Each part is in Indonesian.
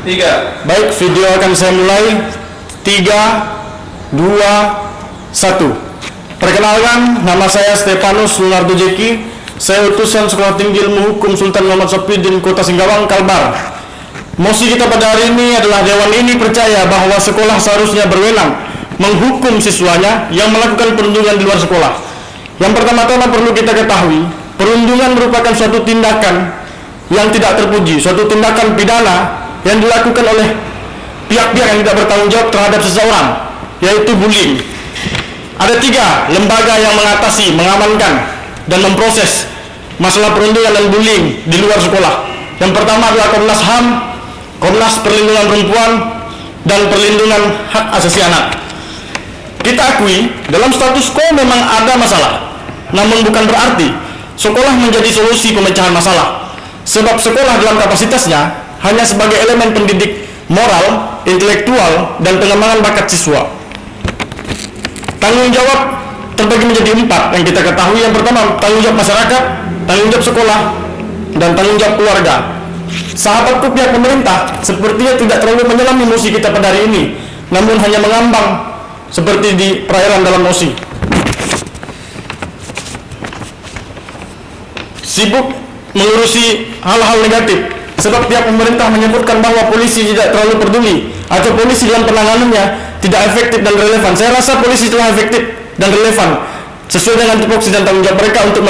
Tiga. Baik, video akan saya mulai. 3, 2, 1. Perkenalkan, nama saya Stefanus Lunardo Jeki. Saya utusan Sekolah Tinggi Ilmu Hukum Sultan Muhammad Sofieddin Kota Singkawang, Kalbar. Mosi kita pada hari ini adalah dewan ini percaya bahwa sekolah seharusnya berwenang menghukum siswanya yang melakukan perundungan di luar sekolah. Yang pertama-tama perlu kita ketahui, perundungan merupakan suatu tindakan yang tidak terpuji, suatu tindakan pidana yang dilakukan oleh pihak-pihak yang tidak bertanggung jawab terhadap seseorang, yaitu bullying. Ada 3 lembaga yang mengatasi, mengamankan, dan memproses masalah perundungan dan bullying di luar sekolah. Yang pertama adalah Komnas HAM, Komnas Perlindungan Perempuan, dan Perlindungan Hak Asasi Anak. Kita akui, dalam status quo memang ada masalah, namun bukan berarti sekolah menjadi solusi pemecahan masalah. Sebab sekolah dalam kapasitasnya hanya sebagai elemen pendidik moral, intelektual, dan pengembangan bakat siswa. Tanggung jawab terbagi menjadi 4 yang kita ketahui. Yang pertama, tanggung jawab masyarakat, tanggung jawab sekolah, dan tanggung jawab keluarga. Sahabatku pihak pemerintah sepertinya tidak terlalu menyelami mosi kita pada hari ini, namun hanya mengambang seperti di perairan dalam mosi. Sibuk mengurusi hal-hal negatif, sebab pihak pemerintah menyebutkan bahwa polisi tidak terlalu peduli atau polisi dalam penanganannya tidak efektif dan relevan. Saya rasa polisi telah efektif dan relevan sesuai dengan tupoksi dan tanggung jawab mereka untuk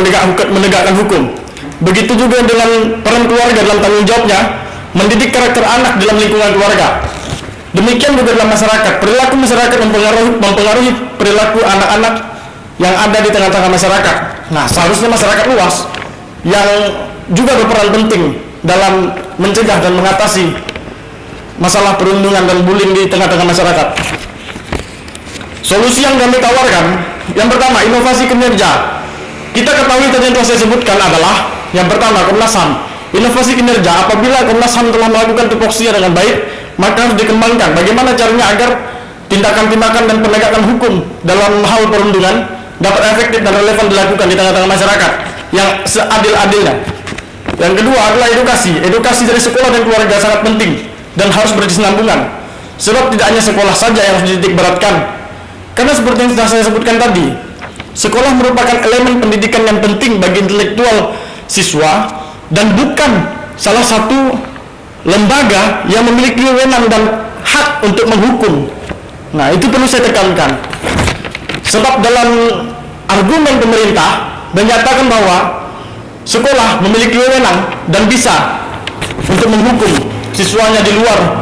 menegakkan hukum. Begitu juga dengan peran keluarga dalam tanggung jawabnya mendidik karakter anak dalam lingkungan keluarga. Demikian juga dalam masyarakat, perilaku masyarakat mempengaruhi perilaku anak-anak yang ada di tengah-tengah masyarakat. Nah, seharusnya masyarakat luas yang juga berperan penting dalam mencegah dan mengatasi masalah perundungan dan bullying di tengah-tengah masyarakat. Solusi yang kami tawarkan, yang pertama, inovasi kinerja. Kita ketahui tadi yang telah saya sebutkan adalah yang pertama, Komnas HAM. Inovasi kinerja, apabila Komnas HAM telah melakukan tupoksinya dengan baik, maka harus dikembangkan bagaimana caranya agar tindakan-tindakan dan penegakan hukum dalam hal perundungan dapat efektif dan relevan dilakukan di tengah-tengah masyarakat yang seadil-adilnya. Yang kedua adalah edukasi. Edukasi dari sekolah dan keluarga sangat penting dan harus berkesinambungan. Sebab tidak hanya sekolah saja yang harus dititik beratkan. Karena seperti yang sudah saya sebutkan tadi, sekolah merupakan elemen pendidikan yang penting bagi intelektual siswa dan bukan salah satu lembaga yang memiliki wewenang dan hak untuk menghukum. Nah, itu perlu saya tekankan. Sebab dalam argumen pemerintah menyatakan bahwa sekolah memiliki wewenang dan bisa untuk menghukum siswanya di luar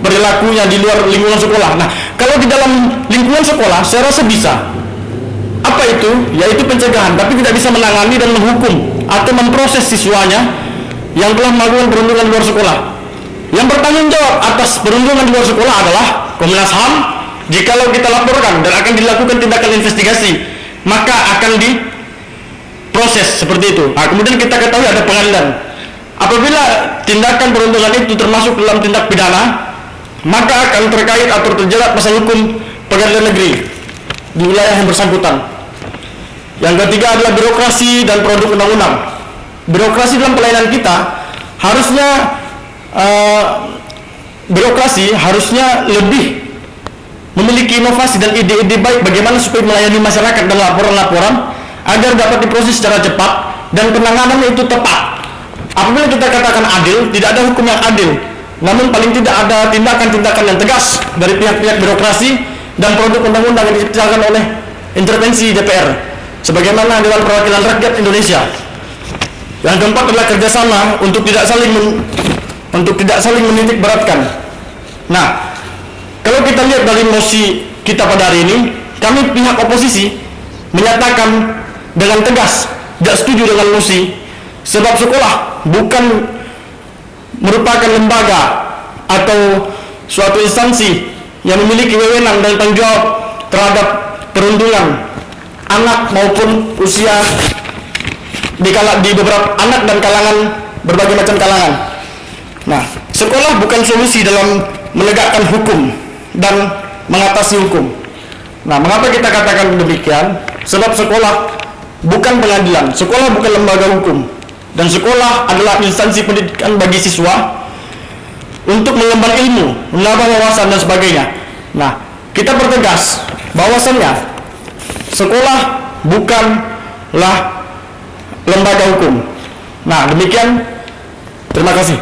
perilakunya, di luar lingkungan sekolah. Nah, kalau di dalam lingkungan sekolah saya rasa bisa. Apa itu? Yaitu pencegahan, tapi tidak bisa menangani dan menghukum atau memproses siswanya yang telah melakukan perundungan di luar sekolah. Yang bertanggung jawab atas perundungan di luar sekolah adalah Komnas HAM. Jikalau kita laporkan dan akan dilakukan tindakan investigasi, maka akan diproses seperti itu. Nah, kemudian kita ketahui ada pengadilan. Apabila tindakan perundungan itu termasuk dalam tindak pidana, maka akan terkait atau terjerat pasal hukum pengadilan negeri di wilayah yang bersangkutan. Yang ketiga adalah birokrasi dan produk undang-undang. Birokrasi dalam pelayanan kita harusnya lebih memiliki inovasi dan ide-ide baik bagaimana supaya melayani masyarakat dan laporan-laporan agar dapat diproses secara cepat dan penanganannya itu tepat. Apabila kita katakan adil, tidak ada hukum yang adil, namun paling tidak ada tindakan-tindakan yang tegas dari pihak-pihak birokrasi dan produk undang-undang yang diciptakan oleh intervensi DPR sebagaimana Dewan Perwakilan Rakyat Indonesia. Yang keempat adalah kerjasama untuk tidak saling menitik beratkan. Nah, kalau kita lihat dari mosi kita pada hari ini, kami pihak oposisi menyatakan dengan tegas tidak setuju dengan mosi, sebab sekolah bukan merupakan lembaga atau suatu instansi yang memiliki wewenang dan tanggung jawab terhadap perundungan anak maupun usia di beberapa anak dan kalangan berbagai macam kalangan. Nah, sekolah bukan solusi dalam menegakkan hukum dan mengatasi hukum. Nah, mengapa kita katakan demikian? Sebab sekolah bukan pengadilan, sekolah bukan lembaga hukum, dan sekolah adalah instansi pendidikan bagi siswa untuk mengemban ilmu, menambah wawasan dan sebagainya. Nah, kita pertegas bahwasannya sekolah bukanlah lembaga hukum. Nah, demikian. Terima kasih.